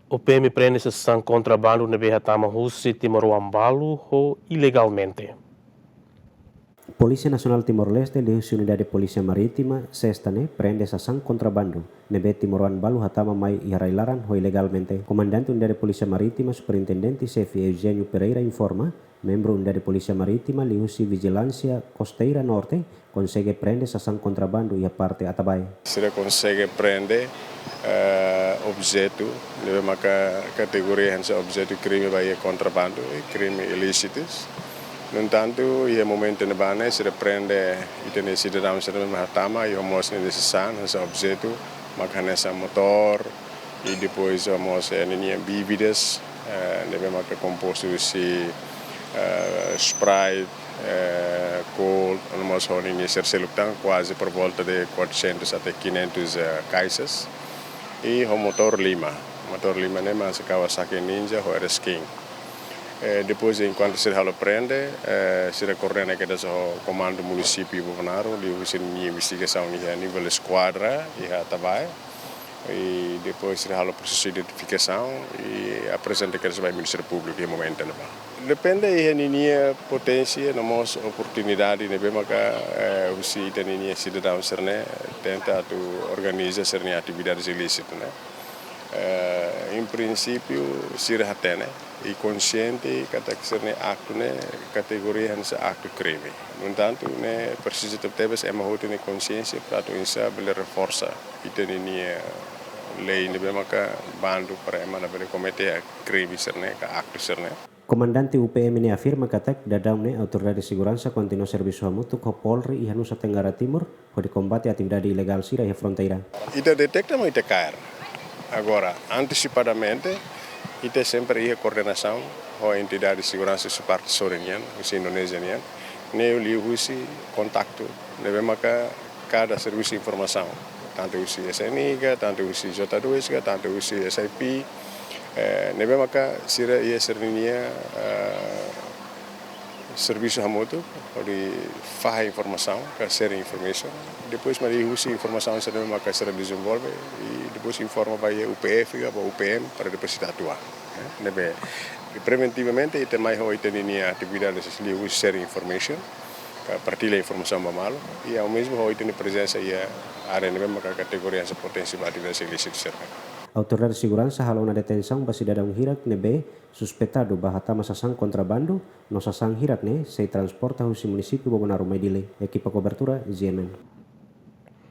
UPM prende sasán kontrabandu nebe hatama husi timoroan balu ilegalmente. Polícia Nacional Timor-Leste e Unidade de Polícia Marítima sexta-ne prende sasán kontrabandu nebe timoroan balu hatama mai iharailaran ilegalmente. Comandante Unidade de Polícia Marítima Superintendente Chefe Eugênio Pereira informa, membro Unidade de Polícia Marítima husi Vigilância Costeira Norte consegue prende sasán kontrabandu e a parte atabai. Se consegue prender objeto, nebe maka categoria hansa objeto crime vai kontrabandu e crime ilícitos. No entanto, e momento na bane se prende itene cidadão se hatama e homos nesse sasán hansa objeto, maka nessa motor e depois homos nenia bebidas, nebe maka composto se Sprite, cold, nós vamos ser quase por volta de 400 até 500 caixas e o motor Lima né, mas Kawasaki Ninja ou era King. Depois, enquanto se prende, se recorre ao comando município Bovonaro, de fazer uma investigação a nível esquadra e atabai. E depois se o processo de identificação e apresenta que vai ao Ministério Público em momento. Depende da minha potência, da nossa oportunidade, de ver que se tem cidadão tenta organizar atividades ilícitas. Em princípio, se retém e consciente que acto categoria de acto crime. No entanto, precisa ter uma consciência para reforçar e ter lei de bando para cometer crimes actos. Comandante UPM afirma que dadam autoridade de segurança continua serviço mútuo com Polri e Nusa Tenggara Timur para combate a atividade ilegal sira e fronteira. Ita detecta muito cair. Agora, antecipadamente, ita sempre a coordenação com a entidade de segurança de parte soriniana, o indonesiana, nem o husi contacto, devemos cada serviço de informação, tanto o SNIGA, tanto o J2, tanto o SIP, devemos sira ia sernia serviço remoto de fazer informação, share informação. Depois, mas usa informação se devemos ser desenvolve e depois informa para o UPF ou o UPM para depois atuar. Preventivamente, e também tem atividade de share information, partilhar informação mal e ao mesmo tempo tem presença e a área mesmo categoria de potência de atividade ilícita. Autoridade de segurança halou na detenção para cidadão hirak nebe suspeitado hatama sasán kontrabandu no sasán hirak se transporta ao município Bobonaro Maidile. Equipa cobertura GMN.